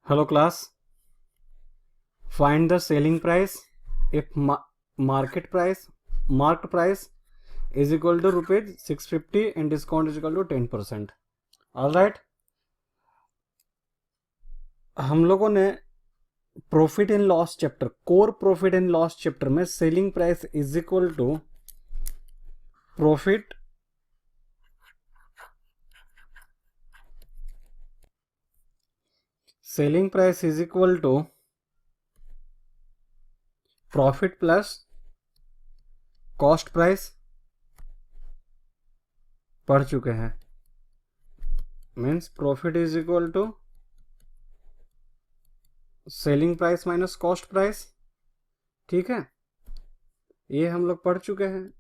Hello class, find the selling price if marked price is equal to rupees 650 and discount is equal to 10%. Alright, हम लोगों ने profit and loss chapter, कोर profit and loss chapter में selling price is equal to profit selling price is equal to profit plus cost price पढ़ चुके हैं. Means profit is equal to selling price minus cost price. ठीक है, ये हम लोग पढ़ चुके हैं.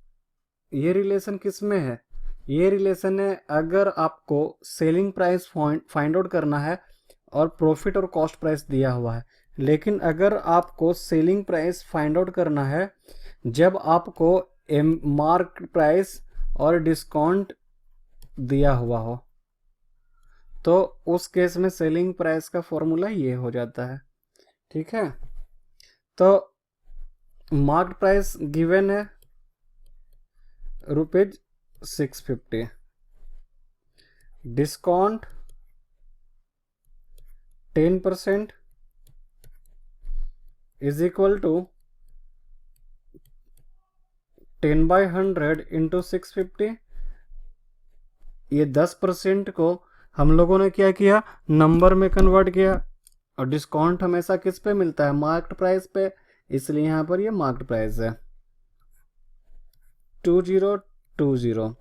ये रिलेशन किस में है? ये रिलेशन है अगर आपको सेलिंग प्राइस फाइंड आउट करना है और प्रॉफिट और कॉस्ट प्राइस दिया हुआ है. लेकिन अगर आपको सेलिंग प्राइस फाइंड आउट करना है जब आपको मार्क प्राइस और डिस्काउंट दिया हुआ हो, तो उस केस में सेलिंग प्राइस का फॉर्मूला ये हो जाता है. ठीक है, तो मार्क प्राइस गिवन है rupees 650, discount 10% is equal to 10/100 into 650. ये 10% को हम लोगों ने क्या किया, नंबर में कन्वर्ट किया. और डिस्काउंट हमेशा किस पे मिलता है? मार्क्ड प्राइस पे. इसलिए यहां पर ये मार्क्ड प्राइस है 2020.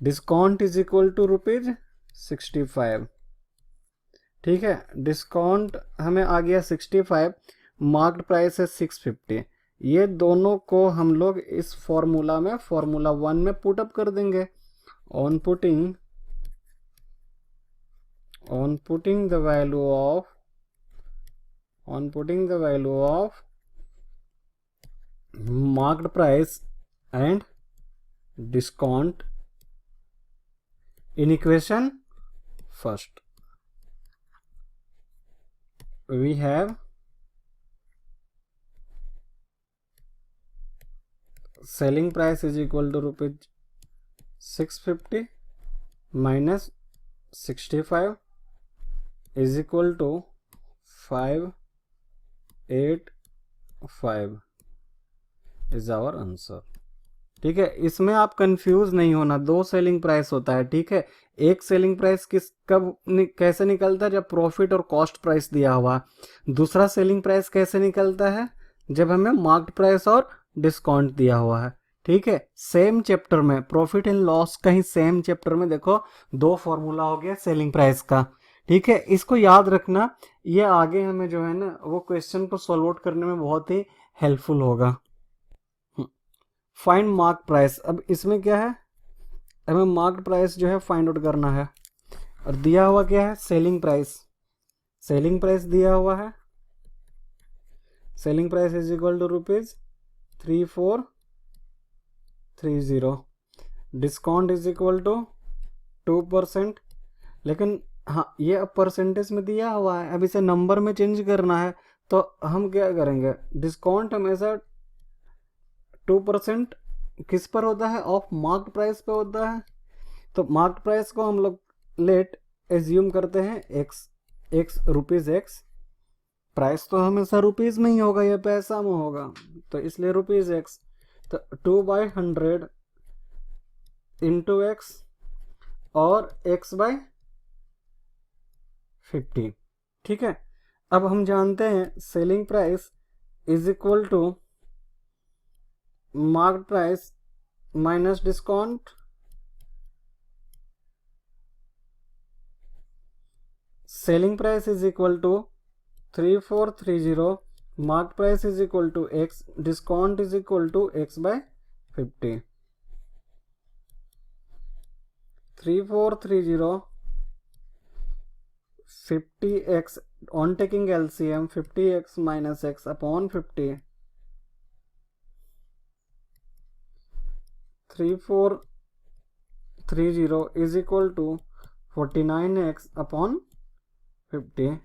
Discount is equal to rupees 65. ठीक है, डिस्काउंट हमें आ गया 65, मार्क्ड प्राइस है 650. ये दोनों को हम लोग इस फॉर्मूला में, फॉर्मूला 1 में पुटअप कर देंगे. On putting the value of marked price and discount in equation first, we have selling price is equal to rupees 650 minus 65 is equal to 585 is our answer. ठीक है, इसमें आप कंफ्यूज नहीं होना. 2 सेलिंग प्राइस होता है. ठीक है, एक सेलिंग प्राइस कैसे निकलता है? जब प्रॉफिट और कॉस्ट प्राइस दिया हुआ. दूसरा सेलिंग प्राइस कैसे निकलता है? जब हमें मार्क्ड प्राइस और डिस्काउंट दिया हुआ है. ठीक है, सेम चैप्टर में, प्रॉफिट एंड लॉस का ही सेम चैप्टर में देखो 2 फॉर्मूला हो गया सेलिंग प्राइस का. ठीक है, इसको याद रखना. ये आगे हमें जो है ना वो क्वेश्चन को सॉल्व आउट करने में बहुत ही हेल्पफुल होगा. Find mark price. अब इसमें क्या है, हमें मार्क प्राइस जो है फाइंड आउट करना है. और दिया हुआ क्या है? Selling price. सेलिंग प्राइस दिया हुआ है, selling price is equal to rupees 3430. Discount is equal to 2%. लेकिन हाँ, ये अब परसेंटेज में दिया हुआ है. अब इसे नंबर में चेंज करना है तो हम क्या करेंगे? डिस्काउंट हमेशा 2% किस पर होता है? ऑफ मार्क्ड प्राइस पे होता है. तो मार्क्ड प्राइस को हम लोग लेट एज्यूम करते हैं x रुपीज x. प्राइस तो हमेशा रुपीज में ही होगा, ये पैसा में होगा, तो इसलिए रुपीज x. तो 2/100 इंटू x और x/50. ठीक है, अब हम जानते हैं selling price is equal to marked price minus discount. Selling price is equal to 3430, marked price is equal to x, discount is equal to x/50. 3430 50x, on taking LCM 50x minus x upon 50. 3430 is equal to 49x upon 50.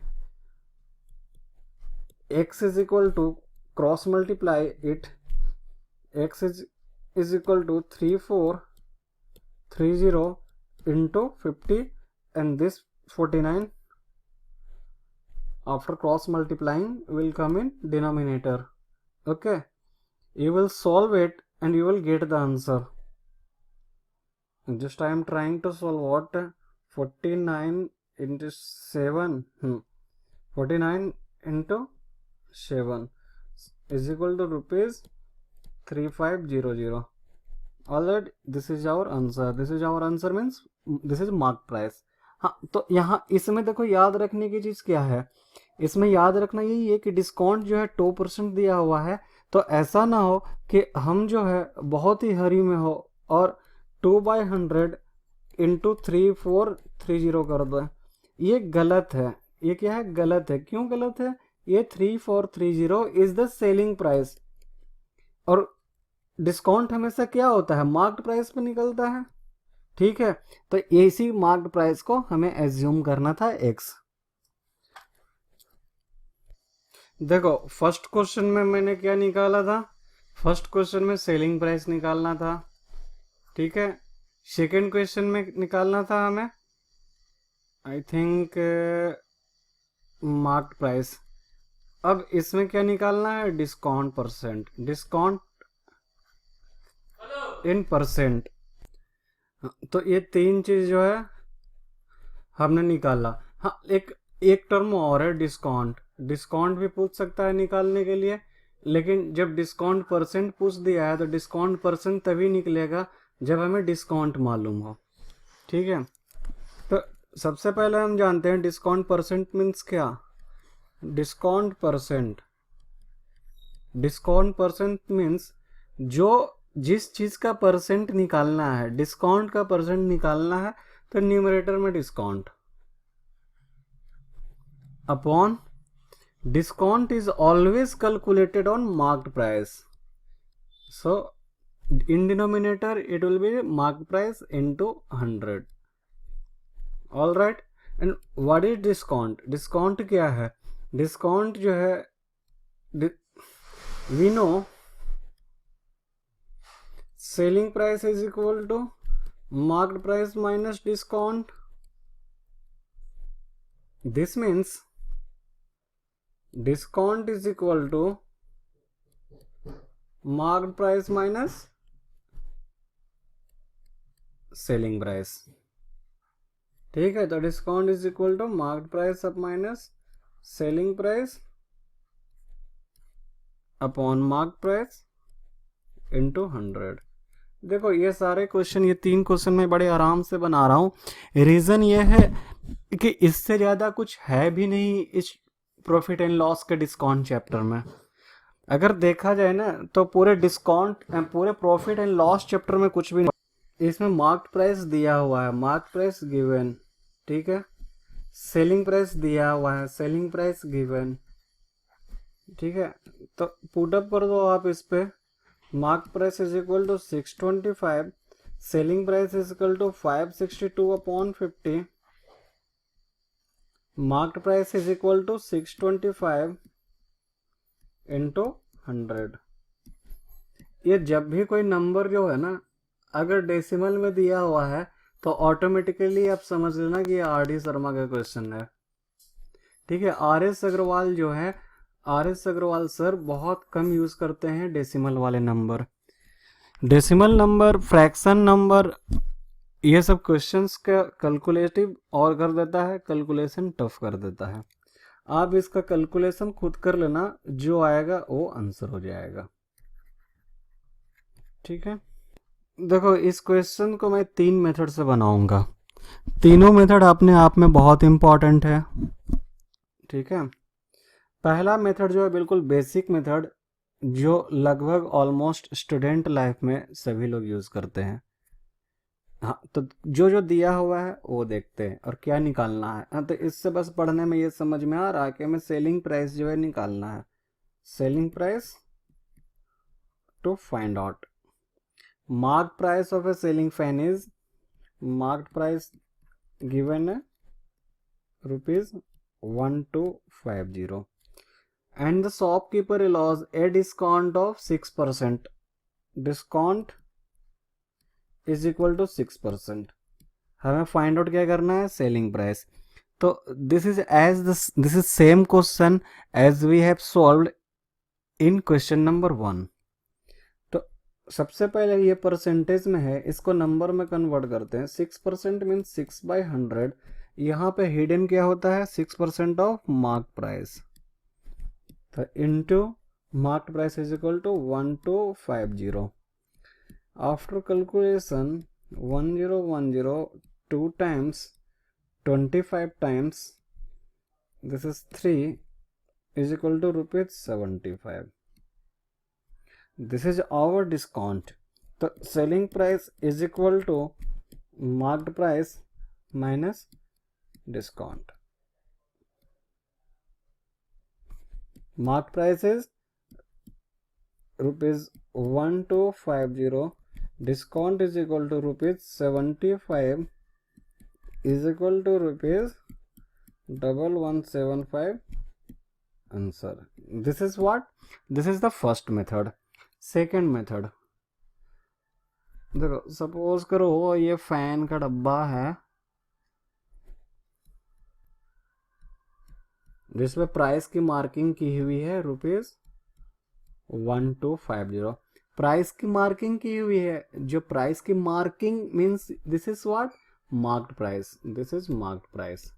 x is equal to cross multiply it, x is equal to 3430 into 50 and this 49 after cross multiplying will come in denominator. Okay, you will solve it and you will get the answer. Just I am trying to solve what 49 into 7 49 into 7 is equal to rupees 3500. Alright, this is our answer. This is our answer means this is mark price. हाँ, तो यहाँ इसमें देखो याद रखने की चीज क्या है, इसमें याद रखना यही है कि डिस्काउंट जो है 2% दिया हुआ है, तो ऐसा ना हो कि हम जो है बहुत ही हरी में हो और 2/100 इंटू 3430 कर दो। ये गलत है। ये क्या है? गलत है। क्यों गलत है? ये 3430 इज द सेलिंग प्राइस और डिस्काउंट हमेशा क्या होता है? मार्क्ड प्राइस पे निकलता है। ठीक है, तो इसी मार्क्ड प्राइस को हमें एज्यूम करना था x। देखो फर्स्ट क्वेश्चन में मैंने क्या निकाला था? फर्स्ट क्वेश्चन में सेलिंग प्राइस निकालना था। ठीक है, सेकेंड क्वेश्चन में निकालना था हमें आई थिंक मार्क्ड प्राइस। अब इसमें क्या निकालना है? Discount percent, discount in percent. तो ये तीन चीज जो है हमने निकाला। हाँ, एक टर्म और है डिस्काउंट। डिस्काउंट भी पूछ सकता है निकालने के लिए, लेकिन जब डिस्काउंट परसेंट पूछ दिया है तो डिस्काउंट परसेंट तभी निकलेगा जब हमें डिस्काउंट मालूम हो। ठीक है, तो सबसे पहले हम जानते हैं डिस्काउंट परसेंट मीन्स क्या। Discount percent, discount percent means जो जिस चीज का परसेंट निकालना है, डिस्काउंट का परसेंट निकालना है, तो न्यूमरेटर में discount upon discount is always calculated on marked price, so in denominator it will be mark price into 100. all right, and what is discount? discount क्या है? discount जो है we know selling price is equal to marked price minus discount. this means discount is equal to marked price minus selling price. ठीक है, तो discount is equal to marked price up minus selling price upon marked price into 100। देखो ये सारे question, ये 3 question मैं बड़े आराम से बना रहा हूं। रीजन ये है कि इससे ज्यादा कुछ है भी नहीं इस प्रॉफिट एंड लॉस के डिस्काउंट चैप्टर में। अगर देखा जाए ना तो पूरे डिस्काउंट, पूरे प्रॉफिट एंड लॉस चैप्टर में कुछ भी नहीं। इसमें मार्क्ड प्राइस दिया हुआ है, मार्क्ड प्राइस गिवन। ठीक है, सेलिंग प्राइस दिया हुआ है, सेलिंग प्राइस गिवन। ठीक है, तो पुट अप कर दो आप इस पे। Marked price is equal to 625, selling price is equal to 562 upon 50, marked price is equal to 625 into 100। ये जब भी कोई नंबर जो है ना अगर डेसिमल में दिया हुआ है तो ऑटोमेटिकली आप समझ लेना कि ये आर.डी. शर्मा का क्वेश्चन है। ठीक है, आर.एस. अग्रवाल जो है, आर.एस. अग्रवाल सर बहुत कम यूज करते हैं डेसिमल वाले number. Decimal number, fraction number, ये सब क्वेश्चंस का कैलकुलेटिव और कर देता है, कैलकुलेशन टफ कर देता है। आप इसका कैलकुलेशन खुद कर लेना, जो आएगा वो आंसर हो जाएगा। ठीक है, देखो इस क्वेश्चन को मैं 3 मेथड से बनाऊंगा। तीनों मेथड अपने आप में बहुत इंपॉर्टेंट है। ठीक है, पहला मेथड जो है बिल्कुल बेसिक मेथड, जो लगभग ऑलमोस्ट स्टूडेंट लाइफ में सभी लोग यूज करते हैं। हाँ, तो जो दिया हुआ है वो देखते हैं और क्या निकालना है। हाँ, तो इससे बस पढ़ने में ये समझ में आ रहा है कि हमें सेलिंग प्राइस जो है निकालना है। Selling price to find out marked price of a ceiling fan is, marked price given rupees 1250 and the shopkeeper allows a discount of 6%. Discount is equal to 6%. हमें फाइंड आउट क्या करना है, selling price. तो this is same question as we have solved in question number 1. तो सबसे पहले ये percentage में है, इसको नंबर में कन्वर्ट करते हैं. 6% मीन्स 6/100. यहाँ पे हिडन क्या होता है, 6% ऑफ मार्क प्राइस. तो into mark price is equal to 1250. After calculation 1010 2 times 25 times this is 3 is equal to rupees 75. This is our discount. The selling price is equal to marked price minus discount. Marked price is rupees 1250. Discount is equal to rupees 75 is equal to rupees 1175. Answer. This is what? This is the first method. Second method. देखो suppose करो ये fan का डब्बा है जिसमें price की marking की हुई है रुपीज 1250. प्राइस की मार्किंग की हुई है, जो प्राइस की marking means this is what, marked price. This is marked price.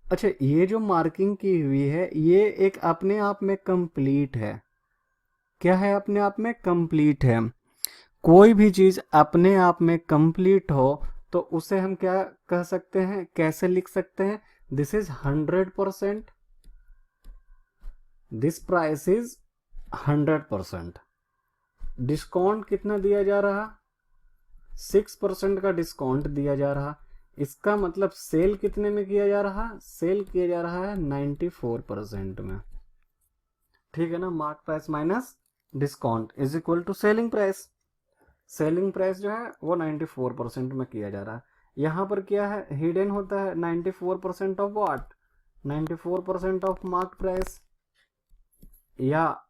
अच्छा, ये जो मार्किंग की हुई है ये एक अपने आप में कंप्लीट है. क्या है, अपने आप में कंप्लीट है. कोई भी चीज अपने आप में कंप्लीट हो तो उसे हम क्या कह सकते हैं, कैसे लिख सकते हैं, this is 100%. This price is 100%. Discount कितना दिया जा रहा, 6% का डिस्काउंट दिया जा रहा. इसका मतलब सेल कितने में किया जा रहा, सेल किया जा रहा है 94% में. ठीक है ना. Mark price minus discount is equal to selling price. Selling price जो है वो 94% में किया जा रहा है. यहां पर क्या है, हिडन होता है 94% of what, 94% of mark price या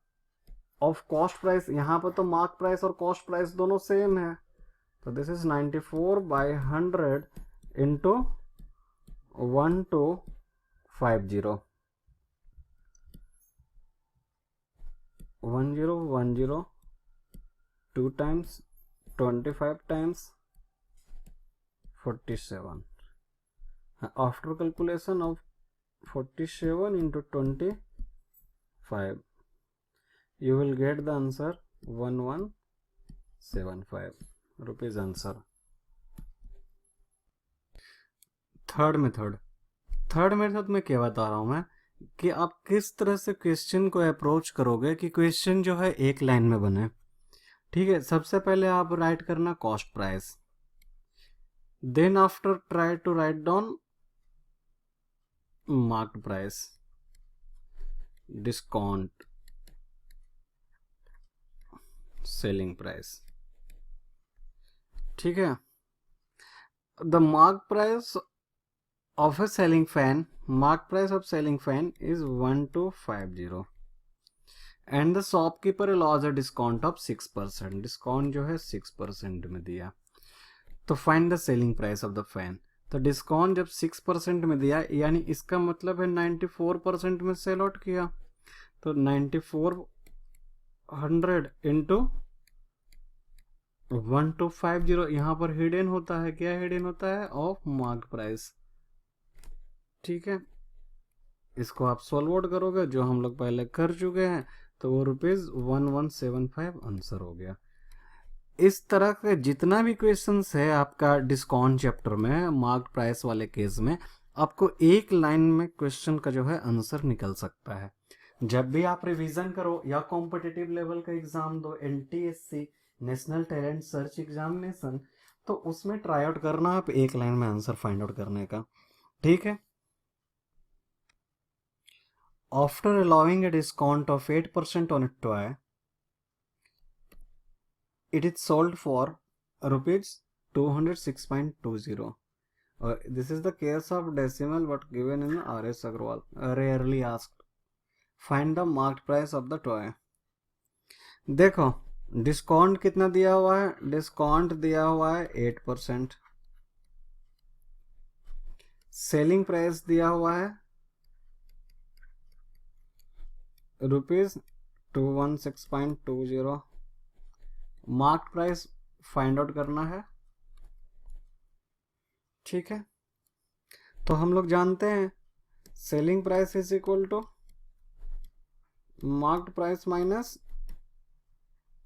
ऑफ कॉस्ट प्राइस. यहां पर तो मार्क प्राइस और कॉस्ट प्राइस दोनों सेम है. तो this is 94/100 into 1250. 1010 2 times 25 times 47. After calculation of 47 into 25, you will get the answer 1175 rupees. Answer. Third method में क्या बता रहा हूं मैं कि आप किस तरह से क्वेश्चन को अप्रोच करोगे कि क्वेश्चन जो है एक लाइन में बने. ठीक है. सबसे पहले आप राइट करना cost price, then after try to write down marked price, discount, selling price. ठीक है. The mark price of a selling fan, mark price of selling fan is 1250 and the shopkeeper allows a discount of 6%. Discount जो है 6% में दिया. तो find the selling price of the fan. तो discount जब 6% में दिया यानी इसका मतलब है 94% में सेल आउट किया. तो 9400 इंटू 1250. यहाँ पर हिडन होता है, क्या हिडन होता है, ऑफ मार्क प्राइस. ठीक है. इसको आप सॉल्व आउट करोगे जो हम लोग पहले कर चुके हैं तो वो रुपीज 1175 आंसर हो गया. इस तरह के जितना भी क्वेश्चंस है आपका डिस्काउंट चैप्टर में मार्क प्राइस वाले केस में, आपको एक लाइन में क्वेश्चन का जो है आंसर निकल सकता है. जब भी आप रिवीजन करो या कॉम्पिटिटिव लेवल का एग्जाम दो, NTSC national talent search examination, तो उसमें ट्राई आउट करना आप एक लाइन में आंसर फाइंड आउट करने का. ठीक है. After allowing a discount of 8% on a toy, it is sold for rupees 206.20. This is the case of decimal but given in R.S. Agrawal. Rarely asked find the market price of the toy. देखो discount कितना दिया हुआ है, discount दिया हुआ है 8%। Selling price दिया हुआ है ₹216.20। मार्केट प्राइस फाइंड आउट करना है, ठीक है। तो हम लोग जानते हैं selling price is equal to market price minus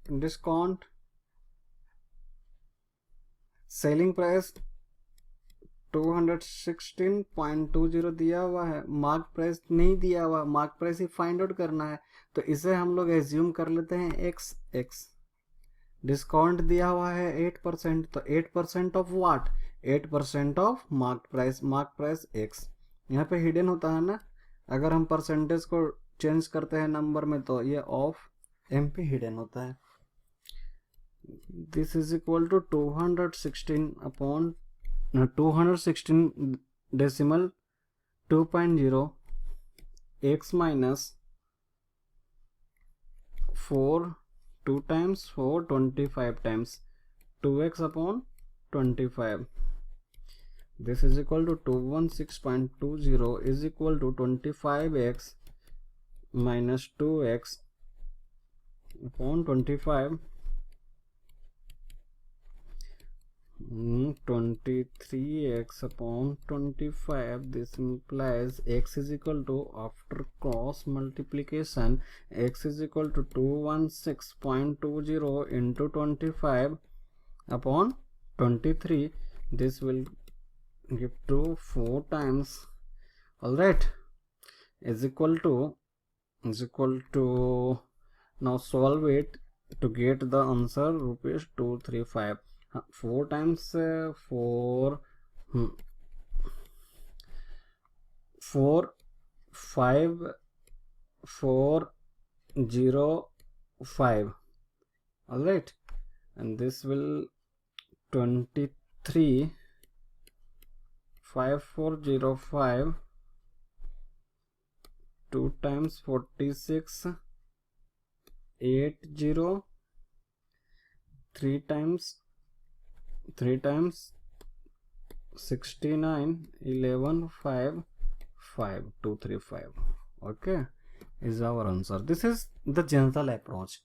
discount. Selling price 216.20 दिया हुआ है, मार्क प्राइस नहीं दिया हुआ, मार्क प्राइस ही फाइंड आउट करना है। तो इसे हम लोग एज्यूम कर लेते हैं x। डिस्काउंट दिया हुआ है 8%, तो 8% of what, 8% of mark price x। यहाँ पे हिडन होता है ना, अगर हम परसेंटेज को चेंज करते हैं नंबर में तो ये ऑफ एम पे हिडन होता है। This is equal to 216 decimal 2.0 x minus 4 2 times 4 25 times 2x upon 25. This is equal to 216.20 is equal to 25x minus 2x upon 25. 23x upon 25. This implies x is equal to, after cross multiplication, x is equal to 216.20 into 25 upon 23. This will give to 4 times. All right, is equal to now solve it to get the answer ₹235. 4 times 4 5 4 0 5. All right, and this will 23 5405 2 times 46 80 3 times 69 11 5 5 235. Okay, is our answer. This is the general approach.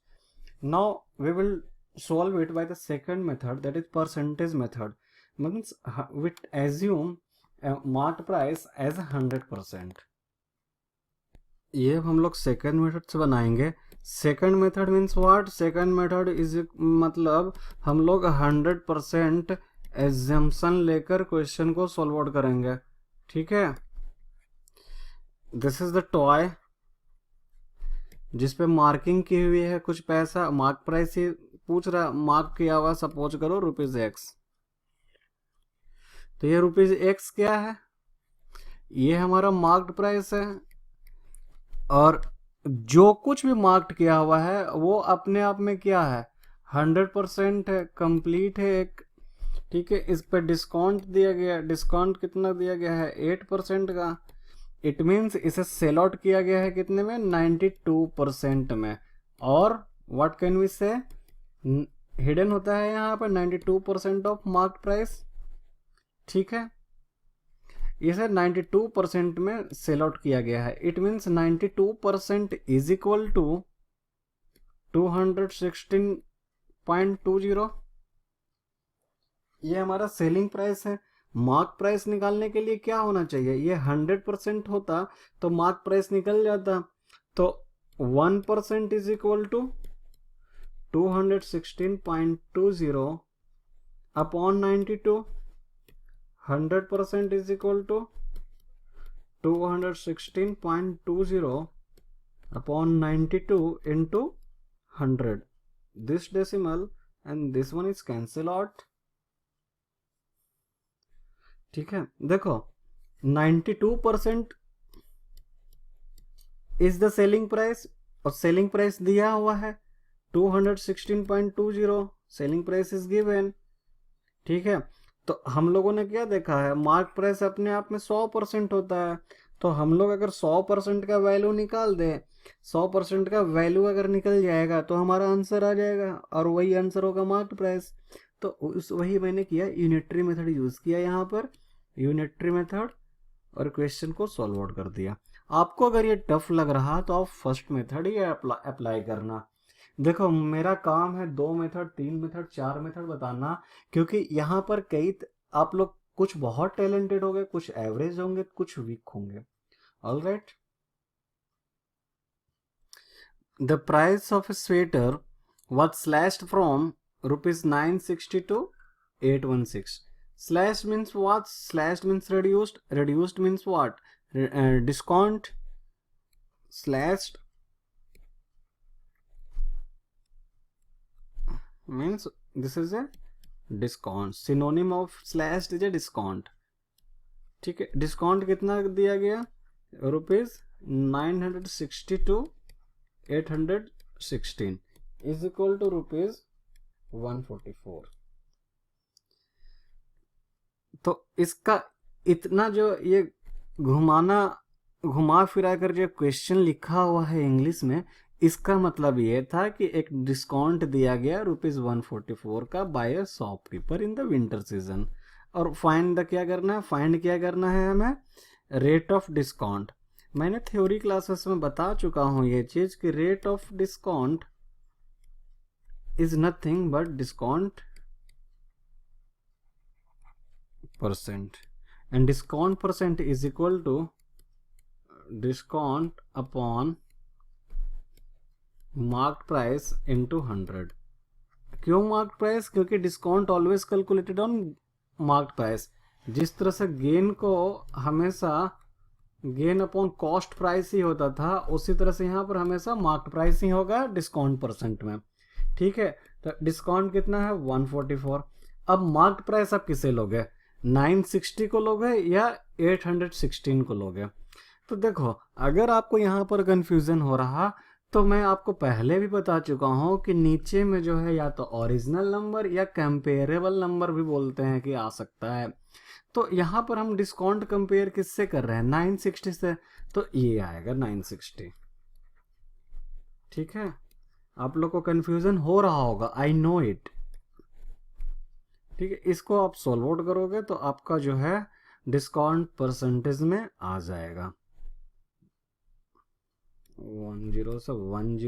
Now we will solve it by the second method, that is percentage method. Means we assume market price as 100%. ये हम लोग second method से बनाएंगे। Second method means what, second method is मतलब हम लोग 100% exemption लेकर question को सॉल्व आउट करेंगे, ठीक है। दिस इज द टॉय जिसपे मार्किंग की हुई है, कुछ पैसा मार्क प्राइस ही पूछ रहा, मार्क किया हुआ सपोज करो ₹x। तो ये ₹x क्या है, ये हमारा मार्क्ड प्राइस है, और जो कुछ भी मार्क्ड किया हुआ है वो अपने आप में क्या है, 100% है, कंप्लीट है एक, ठीक है। इस पर डिस्काउंट दिया गया, डिस्काउंट कितना दिया गया है 8% का। इट मीन्स इसे सेल आउट किया गया है कितने में, 92% में। और व्हाट कैन वी से, हिडन होता है यहाँ पर 92% ऑफ मार्क प्राइस, ठीक है। इसे 92% में सेल आउट किया गया है। It means 92% is equal to 216.20। ये हमारा सेलिंग प्राइस है। मार्क प्राइस निकालने के लिए क्या होना चाहिए, ये 100% होता तो मार्क प्राइस निकल जाता। तो 1% is equal to 216.20 upon 92। 100% is equal to 216.20 upon 92 into 100. This decimal and this one is cancel out, ठीक है। देखो 92% is the selling price, और selling price दिया हुआ है 216.20, selling price is given, ठीक है। तो हम लोगों ने क्या देखा है, मार्क प्राइस अपने आप में 100% होता है, तो हम लोग अगर 100% का वैल्यू निकाल दें, 100% का वैल्यू अगर निकल जाएगा तो हमारा आंसर आ जाएगा, और वही आंसर होगा मार्केट प्राइस। तो उस वही मैंने किया, यूनिटरी मेथड यूज़ किया यहाँ पर, यूनिटरी मेथड, और क्वेश्चन को सॉल्व आउट कर दिया। आपको अगर ये टफ लग रहा तो आप फर्स्ट मेथड ही अप्लाई करना। देखो मेरा काम है 2 मेथड, 3 मेथड, 4 मेथड बताना, क्योंकि यहाँ पर कई आप लोग कुछ बहुत टैलेंटेड होंगे, कुछ एवरेज होंगे, कुछ वीक होंगे। All right, the price of A sweater was slashed from ₹960 to 816. Slashed means what? Slashed means reduced. Reduced means what? Discount. Slashed means this is a discount. Synonym of slashed is a discount. ठीक है, discount कितना दिया गया? ₹960 to 816 is equal to ₹144। तो इसका इतना जो ये घुमा फिरा कर जो क्वेश्चन लिखा हुआ है इंग्लिश में, इसका मतलब ये था कि एक डिस्काउंट दिया गया ₹144 का by a shopkeeper in the winter season. और फाइंड द क्या करना है? फाइंड क्या करना है हमें? Rate of discount. मैंने थ्योरी क्लासेस में बता चुका हूं ये चीज कि rate of discount is nothing but discount percent, and discount percent is equal to discount upon marked price into 100। क्यों मार्क्ड प्राइस? क्योंकि discount always calculated on marked price. जिस तरह से गेन को हमेशा गेन अपॉन कॉस्ट प्राइस ही होता था, उसी तरह से यहाँ पर हमेशा मार्क्ड प्राइस ही होगा डिस्काउंट परसेंट में। ठीक है, तो डिस्काउंट कितना है? 144। अब मार्क्ड प्राइस आप किसे लोगे? 960 को लोगे या 816 को लोगे? तो देखो, अगर आपको यहाँ पर कंफ्यूजन हो रहा तो मैं आपको पहले भी बता चुका हूँ कि नीचे में जो है या तो ओरिजिनल नंबर या कंपेरेबल नंबर भी बोलते हैं कि आ सकता है। तो यहाँ पर हम डिस्काउंट कंपेयर किससे कर रहे हैं? 960 से, तो ये आएगा 960। ठीक है, आप लोग को कंफ्यूजन हो रहा होगा, आई नो इट। ठीक है, इसको आप सॉल्व आउट करोगे तो आपका जो है डिस्काउंट परसेंटेज में आ जाएगा। 10 से 10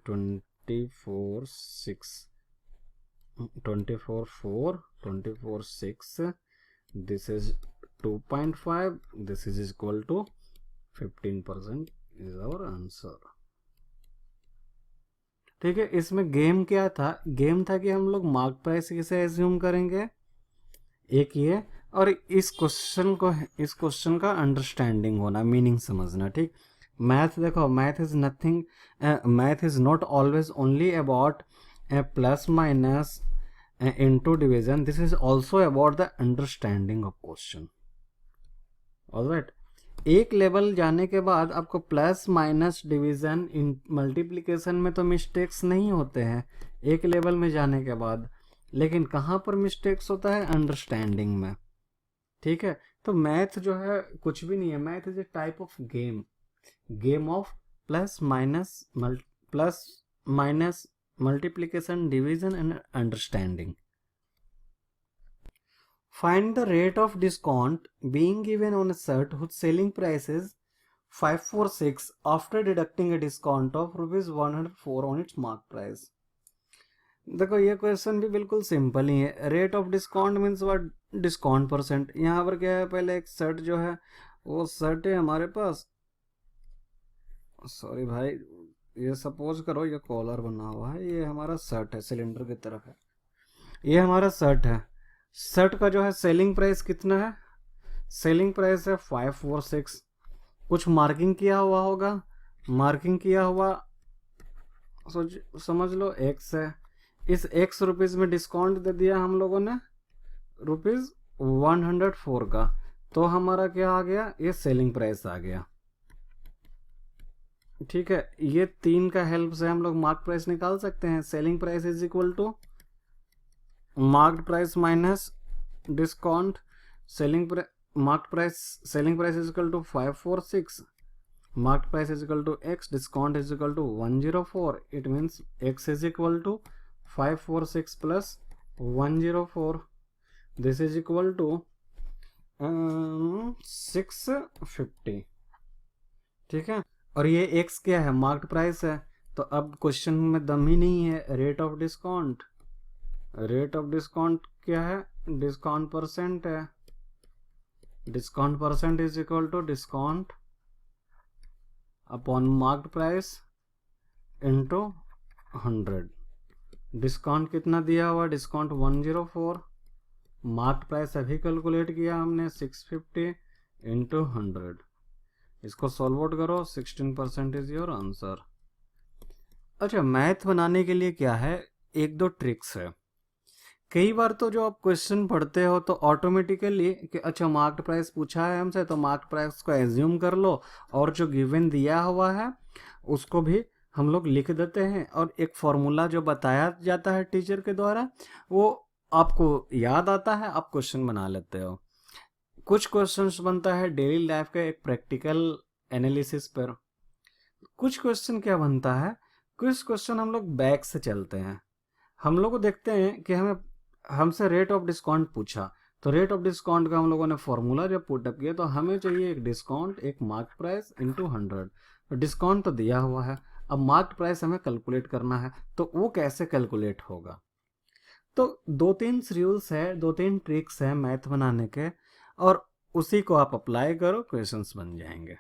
24 6, this is 2.5, this is equal to 15% is our answer। ठीक है, इसमें गेम क्या था? गेम था कि हम लोग मार्क प्राइस किसे एज्यूम करेंगे, एक ये, और इस क्वेश्चन का अंडरस्टैंडिंग होना, मीनिंग समझना। ठीक, मैथ देखो, math is nothing, math is not always only about plus minus into division, this is also about the understanding of question. Alright, एक लेवल जाने के बाद आपको plus minus division in multiplication में तो मिस्टेक्स नहीं होते हैं एक लेवल में जाने के बाद, लेकिन कहाँ पर मिस्टेक्स होता है? अंडरस्टैंडिंग में। ठीक है, तो मैथ जो है कुछ भी नहीं है, math is a type of game, game of plus minus multiplication, division and understanding. Find the rate of discount being given on a shirt whose selling price is 546 after deducting a discount of ₹104 on its mark price। देखो ये question भी बिल्कुल simple ही है। Rate of discount means what? Discount percent. यहाँ पर क्या है? पहले एक शर्ट जो है वो शर्ट है हमारे पास, सॉरी भाई, ये सपोज करो ये कॉलर बना हुआ है, ये हमारा शर्ट है, सिलेंडर की तरफ है, ये हमारा शर्ट है। शर्ट का जो है सेलिंग प्राइस कितना है? सेलिंग प्राइस है 546। कुछ मार्किंग किया हुआ होगा, मार्किंग किया हुआ समझ लो X है। इस X रुपीज में डिस्काउंट दे दिया हम लोगों ने ₹104 का, तो हमारा क्या आ गया? ये सेलिंग प्राइस आ गया। ठीक है, ये 3 का हेल्प से हम लोग मार्क प्राइस निकाल सकते हैं। Selling price is equal to marked price minus discount selling market price selling price is equal to 546, market price is equal to x, discount is equal to 104. It means x is equal to 546 plus 104. This is equal to 650. ठीक है, और ये x क्या है, market price है। तो अब question में दम ही नहीं है। Rate of discount, rate of discount क्या है, डिस्काउंट परसेंट है। Discount percent is equal to discount upon market price into 100। Discount कितना दिया हुआ, डिस्काउंट 104, मार्केट प्राइस अभी कैलकुलेट किया हमने 650 इंटू 100। इसको सॉल्व आउट करो, 16% इज योर आंसर। अच्छा, मैथ बनाने के लिए क्या है, एक दो ट्रिक्स है। कई बार तो जो आप क्वेश्चन पढ़ते हो तो ऑटोमेटिकली कि अच्छा मार्केट प्राइस पूछा है हमसे तो मार्केट प्राइस को एज्यूम कर लो, और जो गिवन दिया हुआ है उसको भी हम लोग लिख देते हैं, और एक फॉर्मूला जो बताया जाता है टीचर के द्वारा वो आपको याद आता है, आप क्वेश्चन बना लेते हो। कुछ क्वेश्चंस बनता है डेली लाइफ का एक प्रैक्टिकल एनालिसिस पर। कुछ क्वेश्चन क्या बनता है, कुछ क्वेश्चन हम लोग बैक से चलते हैं। हम लोग को देखते हैं कि हमसे रेट ऑफ डिस्काउंट पूछा, तो रेट ऑफ डिस्काउंट का हम लोगों ने फॉर्मूला जब पुटअप किया तो हमें चाहिए एक डिस्काउंट, एक मार्केट प्राइस इंटू 100। तो डिस्काउंट तो दिया हुआ है, अब मार्केट प्राइस हमें कैलकुलेट करना है, तो वो कैसे कैलकुलेट होगा। तो 2-3 रूल्स है, 2-3 ट्रिक्स है मैथ बनाने के, और उसी को आप अप्लाई करो, क्वेश्चंस बन जाएंगे।